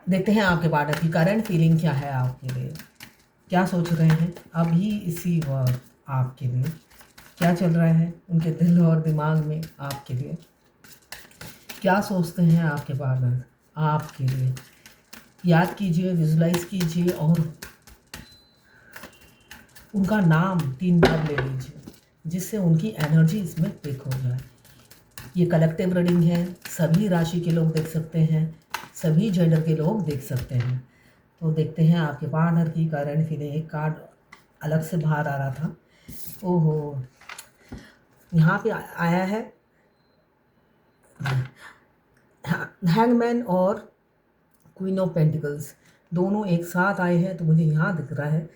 देखते हैं आपके पार्टनर की करंट फीलिंग क्या है आपके लिए, क्या सोच रहे हैं अभी इसी वक्त आपके लिए, क्या चल रहा है उनके दिल और दिमाग में आपके लिए, क्या सोचते हैं आपके पार्टनर आपके लिए। याद कीजिए, विजुलाइज कीजिए और उनका नाम 3 बार ले लीजिए, जिससे उनकी एनर्जी इसमें पिक हो जाए। ये कलेक्टिव रीडिंग है, सभी राशि के लोग देख सकते हैं, सभी जेंडर के लोग देख सकते हैं। तो देखते हैं आपके पार्टनर की करंट फीलिंग। एक कार्ड अलग से बाहर आ रहा था, ओहो, यहाँ पे आया है हैंगमैन और क्वीन ऑफ पेंटिकल्स, दोनों एक साथ आए हैं। तो मुझे यहाँ दिख रहा है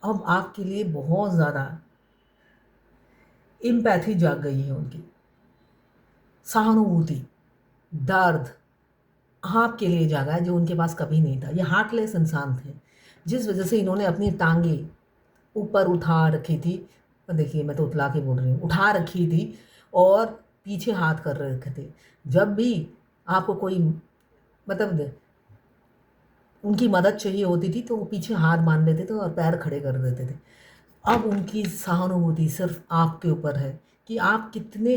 अब आपके लिए बहुत ज़्यादा इम्पैथी जाग गई है उनकी, सहानुभूति, दर्द आपके लिए जागा है जो उनके पास कभी नहीं था। ये हार्टलेस इंसान थे, जिस वजह से इन्होंने अपनी टांगे ऊपर उठा रखी थी। देखिए मैं तो उतला के बोल रही हूँ, उठा रखी थी और पीछे हाथ कर रखे थे। जब भी आपको कोई मतलब उनकी मदद चाहिए होती थी तो वो पीछे हाथ बांध लेते थे और पैर खड़े कर देते थे। अब उनकी सहानुभूति सिर्फ आपके ऊपर है कि आप कितने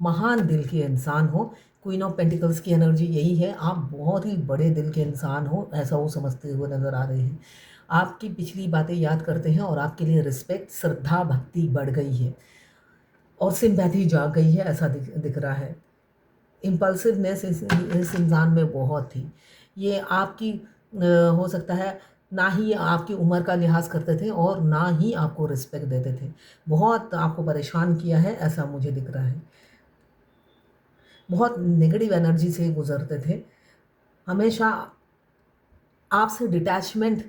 महान दिल के इंसान हो। क्वीन ऑफ पेंटिकल्स की एनर्जी यही है, आप बहुत ही बड़े दिल के इंसान हो, ऐसा वो समझते हुए नज़र आ रहे हैं। आपकी पिछली बातें याद करते हैं और आपके लिए रिस्पेक्ट, श्रद्धा, भक्ति बढ़ गई है और सिंपैथी जाग गई है, ऐसा दिख रहा है। इम्पल्सिवनेस इस इंसान में बहुत थी। ये आपकी हो सकता है ना ही आपकी उम्र का लिहाज करते थे और ना ही आपको रिस्पेक्ट देते थे। बहुत आपको परेशान किया है, ऐसा मुझे दिख रहा है। बहुत नेगेटिव एनर्जी से गुजरते थे, हमेशा आपसे डिटैचमेंट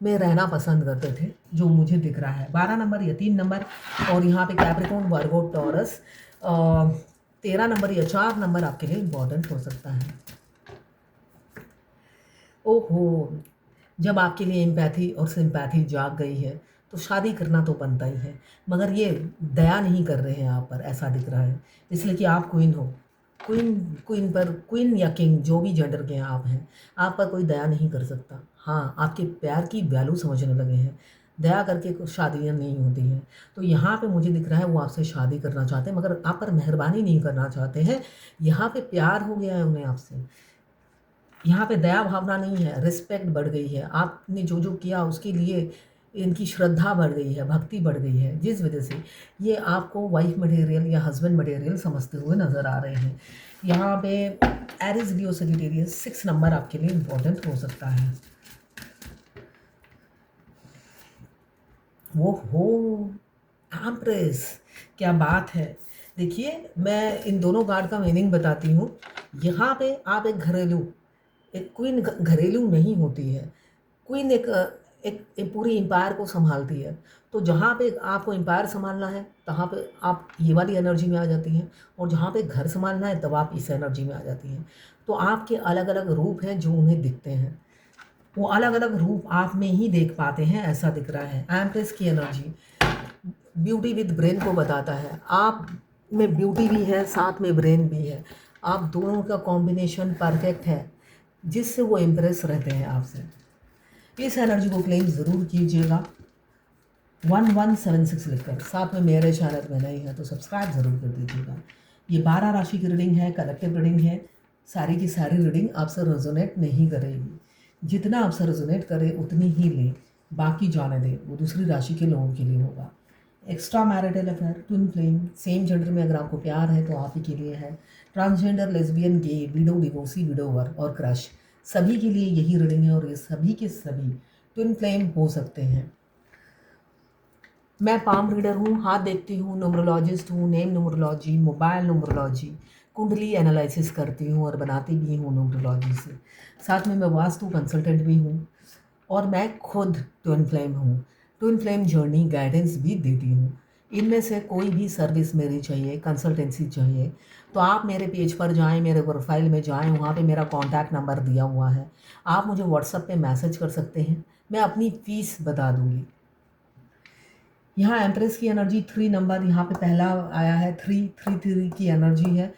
में रहना पसंद करते थे, जो मुझे दिख रहा है। 12 नंबर या 3 नंबर और यहाँ पे कैप्रिकॉर्न, वर्गो, टॉरस, 13 नंबर या 4 नंबर आपके लिए इम्पोर्टेंट हो सकता है। ओहो! जब आपके लिए एम्पैथी और सिम्पैथी जाग गई है, तो शादी करना तो बनता ही है, मगर ये दया नहीं कर रहे हैं आप पर, ऐसा दिख रहा है। इसलिए कि आप क्वीन हो। क्वीन क्वीन पर, क्वीन या किंग जो भी जेंडर के आप हैं, आप पर कोई दया नहीं कर सकता। हाँ, आपके प्यार की वैल्यू समझने लगे हैं। दया करके कुछ शादियाँ नहीं होती हैं। तो यहाँ पे मुझे दिख रहा है वो आपसे शादी करना चाहते हैं, मगर आप पर मेहरबानी नहीं करना चाहते हैं। यहाँ पे प्यार हो गया है उन्हें आपसे। यहाँ पे दया भावना नहीं है, रिस्पेक्ट बढ़ गई है। आपने जो जो किया उसके लिए इनकी श्रद्धा बढ़ गई है, भक्ति बढ़ गई है, जिस वजह से ये आपको वाइफ मटेरियल या हस्बैंड मटेरियल समझते हुए नज़र आ रहे हैं। यहाँ पे एरिस, लियो, सजिटेरियस 6 नंबर आपके लिए इम्पोर्टेंट हो सकता है। वो हो एम्प्रेस, क्या बात है। देखिए मैं इन दोनों कार्ड का मीनिंग बताती हूँ। यहाँ पे आप एक क्वीन घरेलू नहीं होती है। क्वीन एक पूरी एम्पायर को संभालती है। तो जहाँ पे आपको एम्पायर संभालना है तहाँ पे आप ये वाली एनर्जी में आ जाती हैं, और जहाँ पे घर संभालना है तब आप इस एनर्जी में आ जाती हैं। तो आपके अलग अलग रूप हैं जो उन्हें दिखते हैं, वो अलग अलग रूप आप में ही देख पाते हैं, ऐसा दिख रहा है। एम्प्रेस की एनर्जी ब्यूटी विद ब्रेन को बताता है। आप में ब्यूटी भी है, साथ में ब्रेन भी है। आप दोनों का कॉम्बिनेशन परफेक्ट है, जिससे वो इम्प्रेस रहते हैं आपसे। इस एनर्जी को क्लेम ज़रूर कीजिएगा 1176 लिखकर। साथ में मेरे चैनल में नए हैं तो सब्सक्राइब ज़रूर कर दीजिएगा। ये 12 राशि की रीडिंग है, कलेक्टिव रीडिंग है। सारी की सारी रीडिंग आपसे रेजोनेट नहीं करेगी। जितना आपसे रेजोनेट करे उतनी ही लें, बाकी जाने दें, वो दूसरी राशि के लोगों के लिए होगा। Extra marital affair, twin flame, same gender में अगर आपको प्यार है तो आप ही के लिए है। ट्रांसजेंडर, लेस्बियन, गे, विडो, डिवोर्सी, विडोवर और क्रश, सभी के लिए यही रीडिंग है और ये सभी के सभी ट्विन फ्लेम हो सकते हैं। मैं पाम रीडर हूँ, हाथ देखती हूँ, न्यूमरोलॉजिस्ट हूँ, नेम न्यूमरोलॉजी, मोबाइल न्यूमरोलॉजी, कुंडली एनालिसिस करती हूँ और बनाती भी हूँ न्यूमरोलॉजी से। साथ में मैं वास्तु कंसल्टेंट भी हूँ और मैं खुद ट्विन फ्लेम हूँ। ट्विन फ्लेम जर्नी गाइडेंस भी देती हूँ। इनमें से कोई भी सर्विस मेरी चाहिए, कंसल्टेंसी चाहिए, तो आप मेरे पेज पर जाएं, मेरे प्रोफाइल में जाएं, वहाँ पे मेरा कॉन्टैक्ट नंबर दिया हुआ है। आप मुझे व्हाट्सएप पे मैसेज कर सकते हैं, मैं अपनी फ़ीस बता दूँगी। यहाँ एम्प्रेस की एनर्जी 3 नंबर यहाँ पे पहला आया है। 3 की एनर्जी है।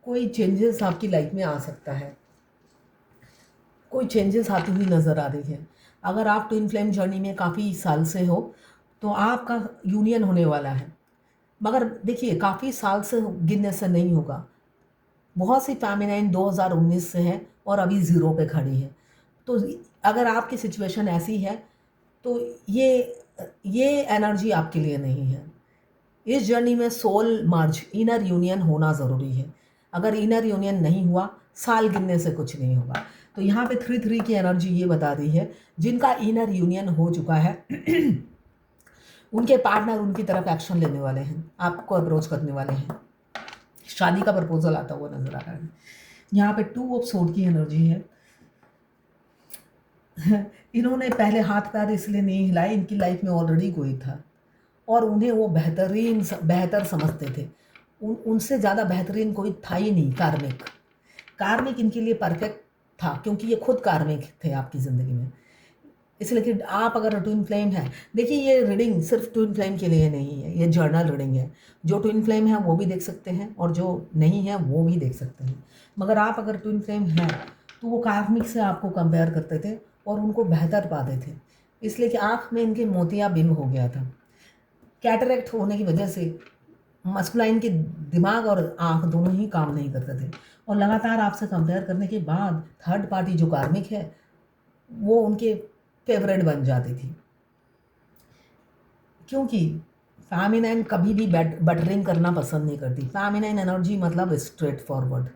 कोई चेंजेस आपकी लाइफ में आ सकता है, कोई चेंजेस आती हुई नज़र आ रही है। अगर आप ट्विन फ्लेम जर्नी में काफ़ी साल से हो तो आपका यूनियन होने वाला है। मगर देखिए, काफ़ी साल से गिनने से नहीं होगा। बहुत सी फेमिनाइन 2019 से है और अभी ज़ीरो पे खड़ी है। तो अगर आपकी सिचुएशन ऐसी है तो ये ये एनर्जी आपके लिए नहीं है। इस जर्नी में सोल मर्ज, इनर यूनियन होना ज़रूरी है। अगर इनर यूनियन नहीं हुआ, साल गिनने से कुछ नहीं होगा। तो यहाँ पे 3-3 की एनर्जी ये बता रही है, जिनका इनर यूनियन हो चुका है उनके पार्टनर उनकी तरफ एक्शन लेने वाले हैं, आपको अप्रोच करने वाले हैं, शादी का प्रपोजल आता हुआ नजर आ रहा है। यहाँ पे 2 ऑफ सोर्ड की एनर्जी है। इन्होंने पहले हाथ पैर इसलिए नहीं हिलाए, इनकी लाइफ में ऑलरेडी कोई था और उन्हें वो बेहतर समझते थे। उनसे ज़्यादा बेहतरीन कोई था ही नहीं। कार्मिक इनके लिए परफेक्ट था, क्योंकि ये खुद कार्मिक थे आपकी ज़िंदगी में। इसलिए कि आप अगर ट्विन फ्लेम है, देखिए ये रीडिंग सिर्फ ट्विन फ्लेम के लिए नहीं है, ये जर्नल रीडिंग है। जो ट्विन फ्लेम है वो भी देख सकते हैं और जो नहीं है वो भी देख सकते हैं। मगर आप अगर ट्विन फ्लेम हैं तो वो कार्मिक से आपको कंपेयर करते थे और उनको बेहतर पाते थे, इसलिए कि आँख में इनके मोतियाबिंद हो गया था। कैटरेक्ट होने की वजह से मस्कुलाइन के दिमाग और आँख दोनों ही काम नहीं करते थे और लगातार आपसे कंपेयर करने के बाद थर्ड पार्टी जो कार्मिक है वो उनके फेवरेट बन जाती थी, क्योंकि फेमिनाइन कभी भी बटरिंग करना पसंद नहीं करती। फेमिनाइन एनर्जी मतलब स्ट्रेट फॉरवर्ड।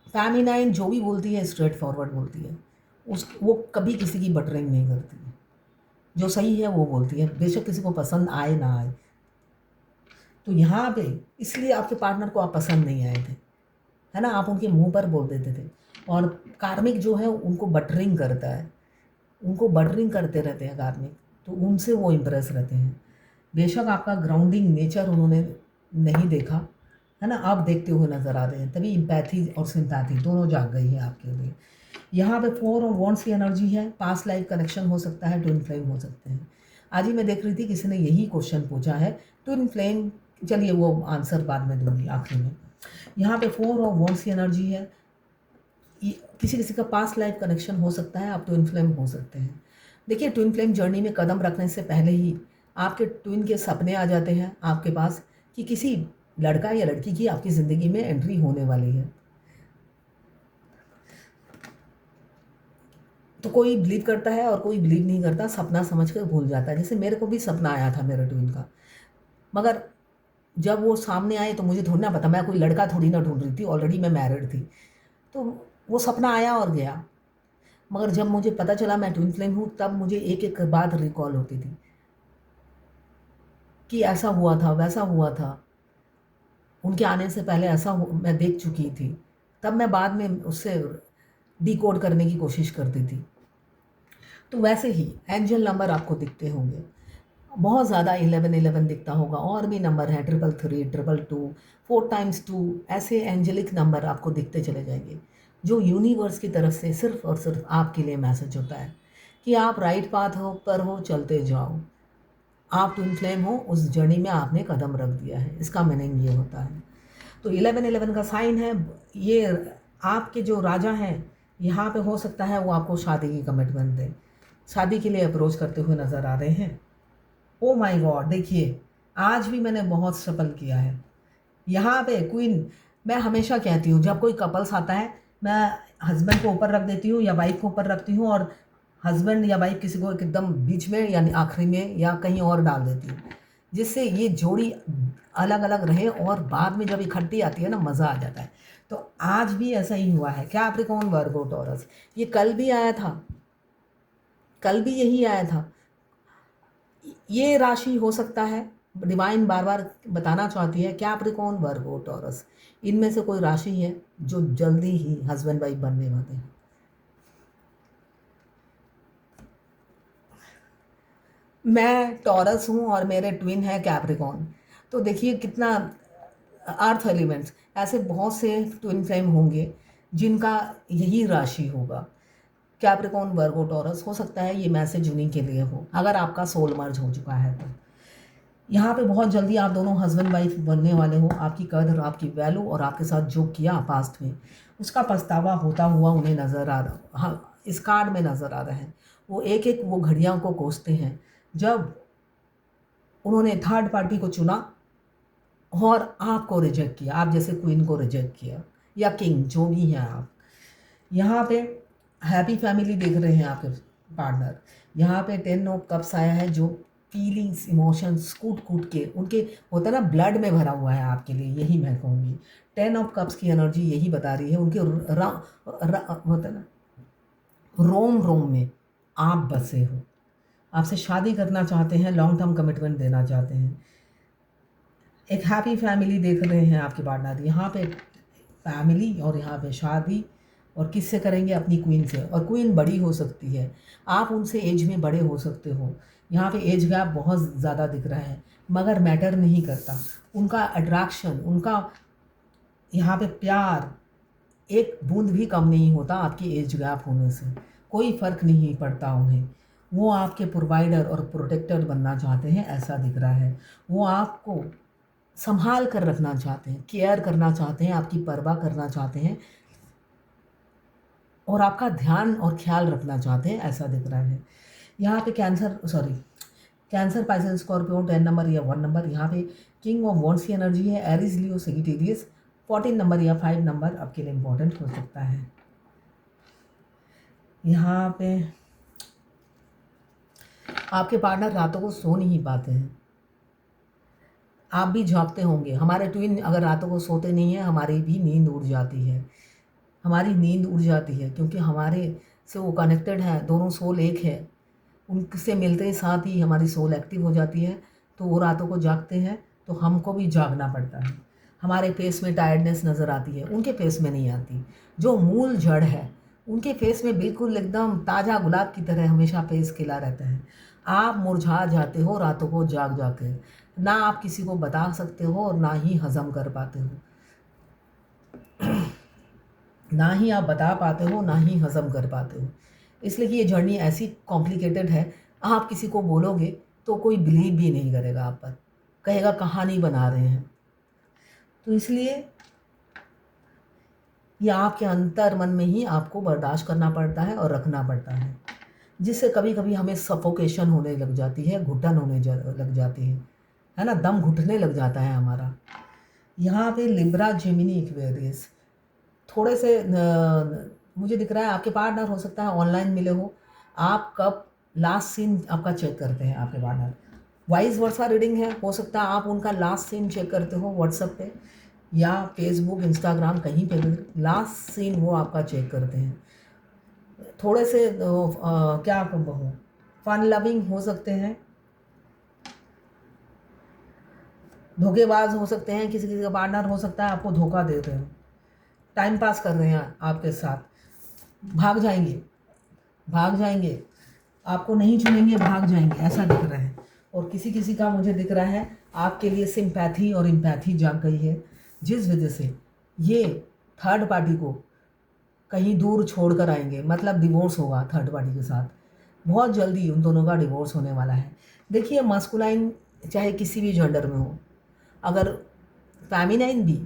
फेमिनाइन जो भी बोलती है स्ट्रेट फॉरवर्ड बोलती है, वो कभी किसी की बटरिंग नहीं करती है। जो सही है वो बोलती है, बेशक किसी को पसंद आए ना आए। तो यहाँ पे इसलिए आपके पार्टनर को आप पसंद नहीं आए थे, है ना, आप उनके मुंह पर बोल देते थे। और कार्मिक जो है उनको बटरिंग करता है, उनको बटरिंग करते रहते हैं कार्मिक, तो उनसे वो इम्प्रेस रहते हैं। बेशक आपका ग्राउंडिंग नेचर उन्होंने नहीं देखा, है ना, आप देखते हुए नज़र आ रहे हैं, तभी इम्पैथी और सिंपैथी दोनों जाग गई है आपके लिए। यहाँ पे 4 और वॉन्ट्स की एनर्जी है। पास्ट लाइफ कनेक्शन हो सकता है, ट्विन फ्लेम हो सकते हैं। आज ही मैं देख रही थी किसी ने यही क्वेश्चन पूछा है, ट्विन फ्लेम। चलिए वो आंसर बाद में दूंगी आखिरी में। यहाँ पे 4 और वॉन्ट्स की एनर्जी है। किसी किसी का पास्ट लाइफ कनेक्शन हो सकता है, आप ट्विन फ्लेम हो सकते हैं। देखिए, ट्विन फ्लेम जर्नी में कदम रखने से पहले ही आपके ट्विन के सपने आ जाते हैं आपके पास कि किसी लड़का या लड़की की आपकी ज़िंदगी में एंट्री होने वाली है। तो कोई बिलीव करता है और कोई बिलीव नहीं करता, सपना समझ कर भूल जाता है। जैसे मेरे को भी सपना आया था मेरे ट्विन का, मगर जब वो सामने आए तो मुझे थोड़ी ना पता, मैं कोई लड़का थोड़ी ना ढूंढ रही थी, ऑलरेडी मैं मैरिड थी। तो वो सपना आया और गया। मगर जब मुझे पता चला मैं ट्विन फ्लेम हूँ, तब मुझे एक एक बात रिकॉल होती थी कि ऐसा हुआ था, वैसा हुआ था, उनके आने से पहले मैं देख चुकी थी। तब मैं बाद में उससे डिकोड करने की कोशिश करती थी। तो वैसे ही एंजल नंबर आपको दिखते होंगे, बहुत ज़्यादा 1111 दिखता होगा, और भी नंबर हैं 333, 222, 4x2, ऐसे एंजेलिक नंबर आपको दिखते चले जाएंगे, जो यूनिवर्स की तरफ से सिर्फ और सिर्फ आपके लिए मैसेज होता है कि आप राइट पाथ पर हो, चलते जाओ। आप ट्विन फ्लेम हो, उस जर्नी में आपने कदम रख दिया है, इसका मीनिंग ये होता है। तो 1111 का साइन है ये। आपके जो राजा हैं यहाँ पे हो सकता है वो आपको शादी की कमिटमेंट दें, शादी के लिए अप्रोच करते हुए नज़र आ रहे हैं। ओ माय गॉड, देखिए आज भी मैंने बहुत स्ट्रगल किया है यहाँ पे क्वीन। मैं हमेशा कहती हूँ जब कोई कपल्स आता है, मैं हस्बैंड को ऊपर रख देती हूँ या वाइफ को ऊपर रखती हूँ, और हस्बैंड या वाइफ किसी को एकदम बीच में या आखिरी में या कहीं और डाल देती हूँ, जिससे ये जोड़ी अलग अलग रहे और बाद में जब इकट्ठी आती है ना, मज़ा आ जाता है। तो आज भी ऐसा ही हुआ है। कैप्रिकॉर्न, वर्गो, टॉरस, ये कल भी आया था, कल भी यही आया था। ये राशि हो सकता है, डिवाइन बार बार बताना चाहती है, कैप्रिकॉर्न, वर्गो, टॉरस, इनमें से कोई राशि है जो जल्दी ही हस्बैंड वाइफ बनने वाले हैं। मैं टॉरस हूँ और मेरे ट्विन है कैप्रिकॉर्न। तो देखिए कितना अर्थ एलिमेंट्स, ऐसे बहुत से ट्विन फ्लेम होंगे जिनका यही राशि होगा। कैप्रिकॉर्न, वर्गो, टॉरस, हो सकता है ये मैसेज उन्हीं के लिए हो, अगर आपका सोल मर्ज हो चुका है तो। यहाँ पे बहुत जल्दी आप दोनों हस्बैंड वाइफ बनने वाले हो। आपकी कदर, आपकी वैल्यू और आपके साथ जो किया पास्ट में, उसका पछतावा होता हुआ उन्हें नज़र आ रहा, हाँ, इस कार्ड में नज़र आ रहा है। वो एक एक वो घड़ियाँ को कोसते हैं जब उन्होंने थर्ड पार्टी को चुना और आपको रिजेक्ट किया, आप जैसे क्वीन को रिजेक्ट किया या किंग, जो भी हैं आप। यहाँ पे हैप्पी फैमिली देख रहे हैं आपके पार्टनर। यहाँ पे 10 ऑफ कप्स आया है, जो फीलिंग्स, इमोशंस कूट कूट के उनके होता है ना, ब्लड में भरा हुआ है आपके लिए, यही मैं कहूँगी। 10 ऑफ कप्स की एनर्जी यही बता रही है, उनके होता है ना, रोम रोम में आप बसे हो। आपसे शादी करना चाहते हैं, लॉन्ग टर्म कमिटमेंट देना चाहते हैं। एक हैप्पी फैमिली देख रहे हैं आपके पार्टनर। यहाँ पे फैमिली और यहाँ पे शादी, और किससे करेंगे? अपनी क्वीन से। और क्वीन बड़ी हो सकती है, आप उनसे एज में बड़े हो सकते हो। यहाँ पे एज गैप बहुत ज़्यादा दिख रहा है, मगर मैटर नहीं करता। उनका अट्रैक्शन, उनका यहाँ पे प्यार एक बूंद भी कम नहीं होता आपकी एज गैप होने से। कोई फ़र्क नहीं पड़ता उन्हें। वो आपके प्रोवाइडर और प्रोटेक्टर बनना चाहते हैं, ऐसा दिख रहा है। वो आपको संभाल कर रखना चाहते हैं, केयर करना चाहते हैं, आपकी परवाह करना चाहते हैं और आपका ध्यान और ख्याल रखना चाहते हैं, ऐसा दिख रहा है। यहाँ पे कैंसर, पाइसेस, स्कॉर्पियो, 10 नंबर या 1 नंबर। यहाँ पे किंग ऑफ वॉन्ड्स की एनर्जी है, एरीज, लियो, सेजिटेरियस। 14 नंबर या 5 नंबर आपके लिए इम्पोर्टेंट हो सकता है। यहाँ पे आपके पार्टनर रातों को सो नहीं पाते हैं, आप भी जागते होंगे। हमारे ट्विन अगर रातों को सोते नहीं हैं, हमारी भी नींद उड़ जाती है। हमारी नींद उड़ जाती है क्योंकि हमारे से वो कनेक्टेड है, दोनों सोल एक है। उनसे मिलते ही साथ ही हमारी सोल एक्टिव हो जाती है, तो वो रातों को जागते हैं, तो हमको भी जागना पड़ता है। हमारे फेस में टायर्डनेस नज़र आती है, उनके फेस में नहीं आती। जो मूल जड़ है, उनके फेस में बिल्कुल एकदम ताज़ा गुलाब की तरह हमेशा फेस खिला रहता है। आप मुरझा जाते हो रातों को जाग जाके, ना आप किसी को बता सकते हो और ना ही हज़म कर पाते हो। ना ही आप बता पाते हो, ना ही हज़म कर पाते हो। इसलिए कि ये जर्नी ऐसी कॉम्प्लिकेटेड है, आप किसी को बोलोगे तो कोई बिलीव भी नहीं करेगा आप पर, कहेगा कहानी बना रहे हैं। तो इसलिए ये आपके अंतर मन में ही आपको बर्दाश्त करना पड़ता है और रखना पड़ता है, जिससे कभी कभी हमें सफोकेशन होने लग जाती है, घुटन होने लग जाती है ना, दम घुटने लग जाता है हमारा। यहाँ पे लिब्रा, जेमिनी, एक्वेरियस थोड़े से मुझे दिख रहा है आपके पार्टनर हो सकता है ऑनलाइन मिले हो। आप कब लास्ट सीन आपका चेक करते हैं आपके पार्टनर? वाइस वर्सा रीडिंग है, हो सकता है आप उनका लास्ट सीन चेक करते हो व्हाट्सएप पे या फेसबुक, इंस्टाग्राम, कहीं पे भी लास्ट सीन वो आपका चेक करते हैं। थोड़े से क्या कहूँ, फन लविंग हो सकते हैं, धोखेबाज हो सकते हैं, किसी किसी का पार्टनर हो सकता है आपको धोखा दे रहे हैं, टाइम पास कर रहे हैं आपके साथ, भाग जाएंगे, भाग जाएंगे, आपको नहीं चुनेंगे, भाग जाएंगे, ऐसा दिख रहा है। और किसी किसी का मुझे दिख रहा है आपके लिए सिंपैथी और इम्पैथी जाग गई है, जिस वजह से ये थर्ड पार्टी को कहीं दूर छोड़ कर आएंगे, मतलब डिवोर्स होगा थर्ड पार्टी के साथ। बहुत जल्दी उन दोनों का डिवोर्स होने वाला है। देखिए, मस्कुलाइन चाहे किसी भी जेंडर में हो, अगर फेमिनाइन भी,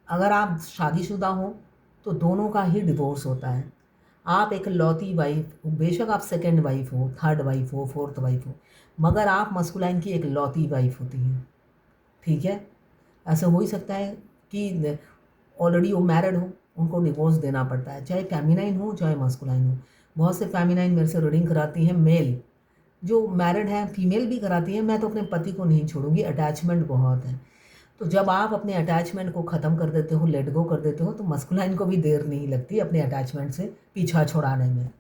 अगर आप शादीशुदा हो तो दोनों का ही डिवोर्स होता है। आप एक लौती वाइफ, बेशक आप सेकंड वाइफ हो, थर्ड वाइफ हो, फोर्थ वाइफ हो, मगर आप मस्कुलाइन की एक लौती वाइफ होती हैं, ठीक है। ऐसा हो ही सकता है कि ऑलरेडी वो मैरिड हो, उनको डिवोर्स देना पड़ता है, चाहे फेमिनाइन हो चाहे मस्कुलाइन हो। बहुत से फेमिनाइन मेरे से रीडिंग कराती हैं मेल, जो मैरिड हैं, फीमेल भी कराती हैं। मैं तो अपने पति को नहीं छोड़ूंगी, अटैचमेंट बहुत है। तो जब आप अपने अटैचमेंट को ख़त्म कर देते हो, लेट गो कर देते हो, तो मस्कुलाइन को भी देर नहीं लगती अपने अटैचमेंट से पीछा छुड़ाने में,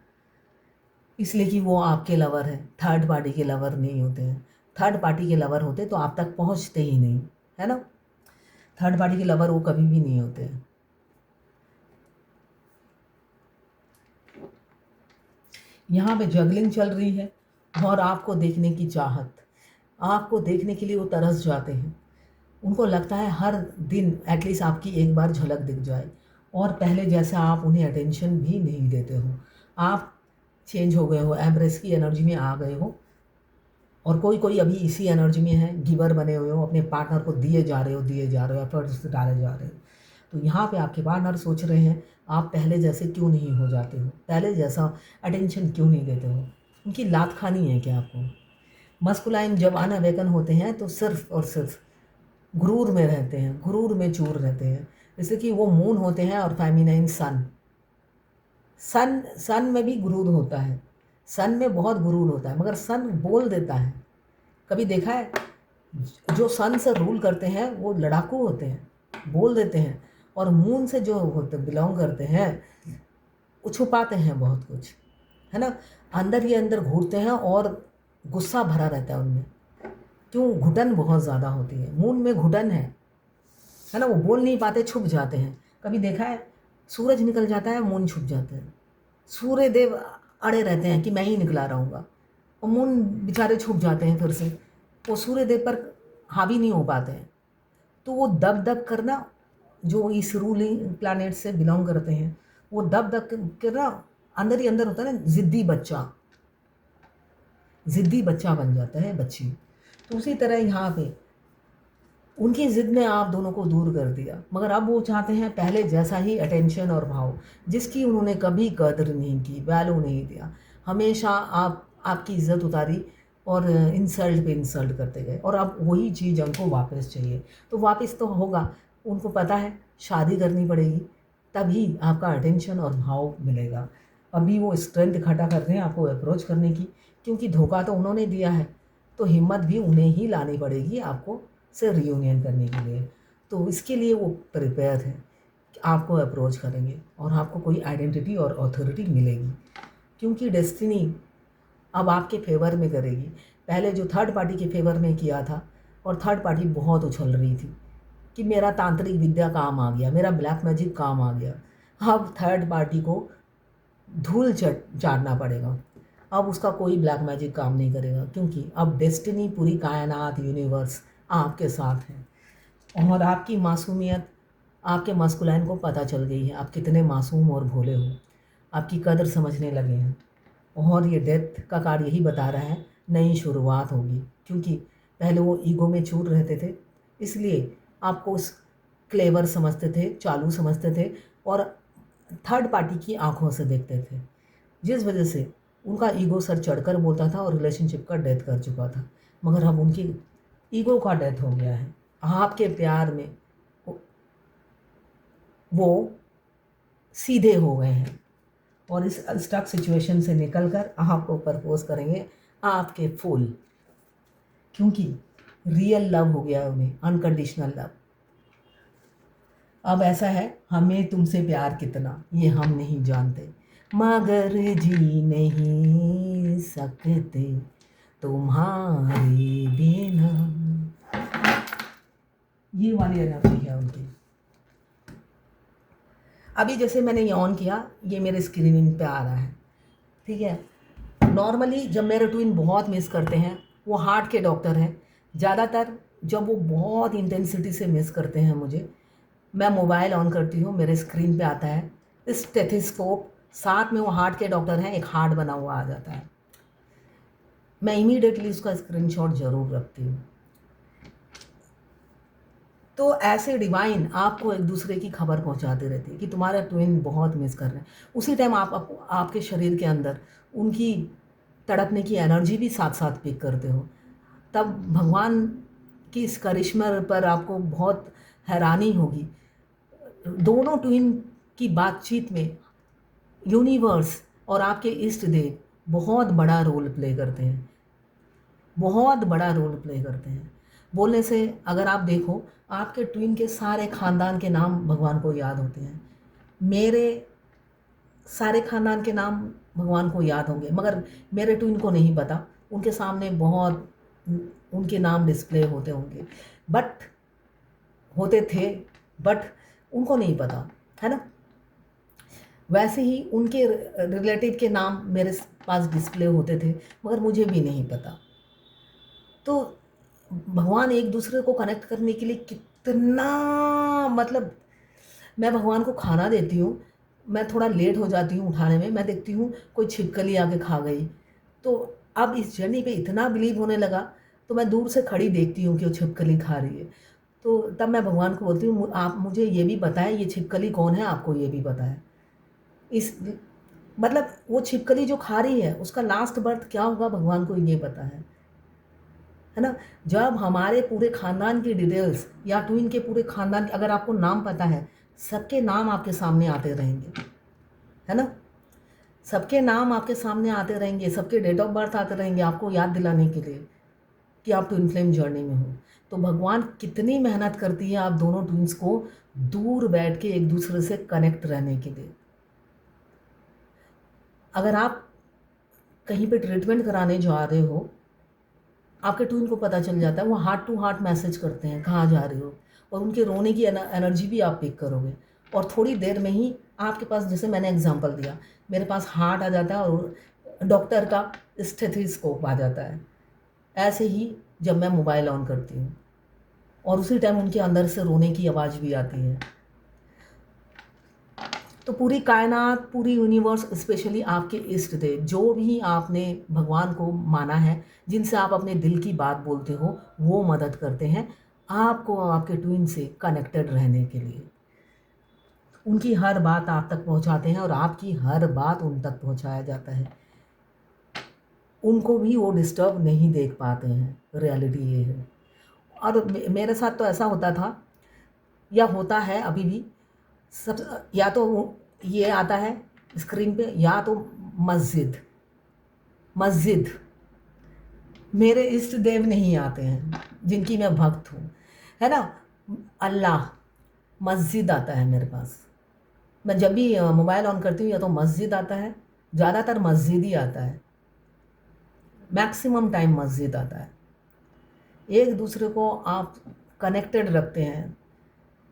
इसलिए कि वो आपके लवर हैं, थर्ड पार्टी के लवर नहीं होते हैं। थर्ड पार्टी के लवर होते तो आप तक पहुंचते ही नहीं, है ना। थर्ड पार्टी के लवर वो कभी भी नहीं होते हैं। यहाँ पे जगलिंग चल रही है और आपको देखने की चाहत, आपको देखने के लिए वो तरस जाते हैं। उनको लगता है हर दिन एटलीस्ट आपकी एक बार झलक दिख जाए, और पहले जैसा आप उन्हें अटेंशन भी नहीं देते हो। आप चेंज हो गए हो, एम्ब्रेस की एनर्जी में आ गए हो और कोई कोई अभी इसी एनर्जी में है, गिवर बने हुए हो, अपने पार्टनर को दिए जा रहे हो, एफर्ट्स डाले जा रहे हो। तो यहाँ पे आपके पार्टनर सोच रहे हैं आप पहले जैसे क्यों नहीं हो जाते हो, पहले जैसा अटेंशन क्यों नहीं देते हो। उनकी लात खानी है क्या आपको? मस्कुलाइन जब अनअवेकन होते हैं तो सिर्फ और सिर्फ गुरूर में रहते हैं, गुरूर में चूर रहते हैं। जैसे कि वो मून होते हैं और फेमिनाइन सन। सन में भी गुरूर होता है, सन में बहुत गुरूर होता है, मगर सन बोल देता है। कभी देखा है जो सन से रूल करते हैं वो लड़ाकू होते हैं, बोल देते हैं। और मून से जो होते बिलोंग करते हैं वो छुपाते हैं बहुत कुछ, है ना। अंदर ही अंदर घूरते हैं और गुस्सा भरा रहता है उनमें। क्यों? घुटन बहुत ज़्यादा होती है, मून में घुटन है ना। वो बोल नहीं पाते, छुप जाते हैं। कभी देखा है सूरज निकल जाता है, मून छुप जाते हैं। सूर्य देव अड़े रहते हैं कि मैं ही निकला रहूँगा, और मून बेचारे छुप जाते हैं फिर से। वो सूर्य देव पर हावी नहीं हो पाते हैं। तो वो दब दब करना, जो इस रूलिंग प्लैनेट से बिलोंग करते हैं, वो दब दब करना अंदर ही अंदर होता है ना, ज़िद्दी बच्चा बन जाता है, बच्ची। तो उसी तरह यहाँ पे उनकी ज़िद ने आप दोनों को दूर कर दिया, मगर अब वो चाहते हैं पहले जैसा ही अटेंशन और भाव, जिसकी उन्होंने कभी कदर नहीं की, वैल्यू नहीं दिया। हमेशा आपकी इज़्ज़त उतारी और इंसल्ट पे इंसल्ट करते गए, और अब वही चीज़ उनको वापस चाहिए। तो वापस तो होगा, उनको पता है शादी करनी पड़ेगी, तभी आपका अटेंशन और भाव मिलेगा। अभी वो स्ट्रेंथ इकट्ठा कर रहे हैं आपको अप्रोच करने की, क्योंकि धोखा तो उन्होंने दिया है, तो हिम्मत भी उन्हें ही लानी पड़ेगी आपको से रियूनियन करने के लिए। तो इसके लिए वो प्रिपेयर हैं कि आपको अप्रोच करेंगे और आपको कोई आइडेंटिटी और अथॉरिटी मिलेगी, क्योंकि डेस्टिनी अब आपके फेवर में करेगी। पहले जो थर्ड पार्टी के फेवर में किया था, और थर्ड पार्टी बहुत उछल रही थी कि मेरा तांत्रिक विद्या काम आ गया, मेरा ब्लैक मैजिक काम आ गया। अब थर्ड पार्टी को धूल चाटना पड़ेगा। अब उसका कोई ब्लैक मैजिक काम नहीं करेगा, क्योंकि अब डेस्टिनी, पूरी कायनात, यूनिवर्स आपके साथ है। और आपकी मासूमियत आपके मस्कुलाइन को पता चल गई है, आप कितने मासूम और भोले हो, आपकी कदर समझने लगे हैं। और ये डेथ का कार्ड यही बता रहा है, नई शुरुआत होगी। क्योंकि पहले वो ईगो में चूर रहते थे, इसलिए आपको उस क्लेवर समझते थे, चालू समझते थे, और थर्ड पार्टी की आंखों से देखते थे, जिस वजह से उनका ईगो सर चढ़कर बोलता था और रिलेशनशिप का डेथ कर चुका था। मगर अब उनकी ईगो का डेथ हो गया है। आपके प्यार में वो सीधे हो गए हैं, और इस स्टक सिचुएशन से निकलकर आपको प्रपोज करेंगे आपके फूल, क्योंकि रियल लव हो गया है उन्हें, अनकंडीशनल लव। अब ऐसा है, हमें तुमसे प्यार कितना ये हम नहीं जानते, मगर जी नहीं सकते तुम्हारे बिना। ये वाली एनर्जी है उनकी। अभी जैसे मैंने ये ऑन किया, ये मेरे स्क्रीनिंग पे आ रहा है, ठीक है। नॉर्मली जब मेरे ट्विन बहुत मिस करते हैं, वो हार्ट के डॉक्टर हैं ज़्यादातर, जब वो बहुत इंटेंसिटी से मिस करते हैं मुझे, मैं मोबाइल ऑन करती हूँ, मेरे स्क्रीन पे आता है स्टेथोस्कोप, साथ में वो हार्ट के डॉक्टर हैं, एक हार्ट बना हुआ आ जाता है। मैं इमीडिएटली उसका स्क्रीनशॉट ज़रूर रखती हूँ। तो ऐसे डिवाइन आपको एक दूसरे की खबर पहुंचाते रहती है कि तुम्हारा ट्विन बहुत मिस कर रहे हैं। उसी टाइम आपके शरीर के अंदर उनकी तड़पने की एनर्जी भी साथ साथ पिक करते हो। तब भगवान की इस करिश्मा पर आपको बहुत हैरानी होगी। दोनों ट्विन की बातचीत में यूनिवर्स और आपके इष्ट देव बहुत बड़ा रोल प्ले करते हैं, बहुत बड़ा रोल प्ले करते हैं। बोलने से अगर आप देखो, आपके ट्विन के सारे ख़ानदान के नाम भगवान को याद होते हैं, मेरे सारे ख़ानदान के नाम भगवान को याद होंगे, मगर मेरे ट्विन को नहीं पता। उनके सामने बहुत उनके नाम डिस्प्ले होते होंगे, बट होते थे, बट उनको नहीं पता, है ना। वैसे ही उनके रिलेटिव के नाम मेरे पास डिस्प्ले होते थे, मगर मुझे भी नहीं पता। तो भगवान एक दूसरे को कनेक्ट करने के लिए कितना, मतलब मैं भगवान को खाना देती हूँ, मैं थोड़ा लेट हो जाती हूँ उठाने में, मैं देखती हूँ कोई छिपकली आके खा गई, तो अब इस जर्नी पे इतना बिलीव होने लगा, तो मैं दूर से खड़ी देखती हूँ कि वो छिपकली खा रही है। तो तब मैं भगवान को बोलती हूँ, आप मुझे ये भी बताएं ये छिपकली कौन है, आपको ये भी पता है। इस मतलब वो छिपकली जो खा रही है उसका लास्ट बर्थ क्या होगा भगवान को ये पता है ना। जब हमारे पूरे खानदान की डिटेल्स या ट्विन के पूरे खानदान, अगर आपको नाम पता है, सबके नाम आपके सामने आते रहेंगे, है ना। सबके नाम आपके सामने आते रहेंगे, सबके डेट ऑफ बर्थ आते रहेंगे आपको याद दिलाने के लिए कि आप ट्विन फ्लेम जर्नी में हो। तो भगवान कितनी मेहनत करती है आप दोनों ट्विंस को दूर बैठ के एक दूसरे से कनेक्ट रहने के लिए। अगर आप कहीं पे ट्रीटमेंट कराने जा रहे हो, आपके ट्विन को पता चल जाता है, वो हार्ट टू हार्ट मैसेज करते हैं कहाँ जा रहे हो, और उनके रोने की एनर्जी भी आप पिक करोगे। और थोड़ी देर में ही आपके पास, जैसे मैंने एग्जांपल दिया, मेरे पास हार्ट आ जाता है और डॉक्टर का स्टेथोस्कोप आ जाता है। ऐसे ही जब मैं मोबाइल ऑन करती हूँ और उसी टाइम उनके अंदर से रोने की आवाज़ भी आती है। तो पूरी कायनात, पूरी यूनिवर्स, स्पेशली आपके इष्ट देव, जो भी आपने भगवान को माना है, जिनसे आप अपने दिल की बात बोलते हो, वो मदद करते हैं आपको आपके ट्विन से कनेक्टेड रहने के लिए। उनकी हर बात आप तक पहुंचाते हैं और आपकी हर बात उन तक पहुंचाया जाता है। उनको भी वो डिस्टर्ब नहीं देख पाते हैं, रियलिटी ये है। और मेरे साथ तो ऐसा होता था या होता है अभी भी। सब या तो ये आता है स्क्रीन पे, या तो मस्जिद। मस्जिद मेरे इष्ट देव नहीं आते हैं जिनकी मैं भक्त हूँ, है ना। अल्लाह, मस्जिद आता है मेरे पास। मैं जब भी मोबाइल ऑन करती हूँ या तो मस्जिद आता है, ज़्यादातर मस्जिद ही आता है, मैक्सिमम टाइम मस्जिद आता है। एक दूसरे को आप कनेक्टेड रखते हैं।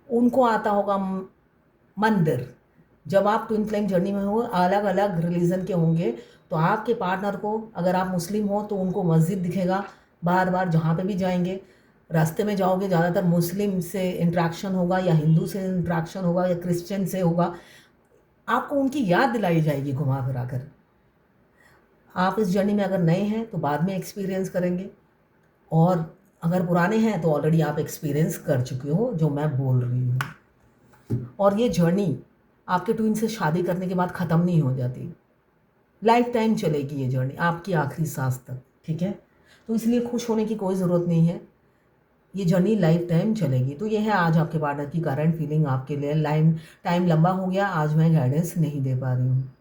उनको आता होगा मंदिर। जब आप ट्विन फ्लेम जर्नी में हो, अलग अलग रिलीजन के होंगे, तो आपके पार्टनर को, अगर आप मुस्लिम हो तो उनको मस्जिद दिखेगा बार बार जहाँ पे भी जाएंगे। रास्ते में जाओगे ज़्यादातर मुस्लिम से इंट्रैक्शन होगा, या हिंदू से इंट्रैक्शन होगा, या क्रिश्चियन से होगा। आपको उनकी याद दिलाई जाएगी घुमा फिरा कर। आप इस जर्नी में अगर नए हैं तो बाद में एक्सपीरियंस करेंगे, और अगर पुराने हैं तो ऑलरेडी आप एक्सपीरियंस कर चुके हो जो मैं बोल रही हूँ। और ये जर्नी आपके ट्विन से शादी करने के बाद ख़त्म नहीं हो जाती, लाइफ टाइम चलेगी ये जर्नी, आपकी आखिरी सांस तक, ठीक है। तो इसलिए खुश होने की कोई ज़रूरत नहीं है, ये जर्नी लाइफ टाइम चलेगी। तो ये है आज आपके पार्टनर की करंट फीलिंग आपके लिए। लाइफ टाइम लंबा हो गया, आज मैं गाइडेंस नहीं दे पा रही हूँ।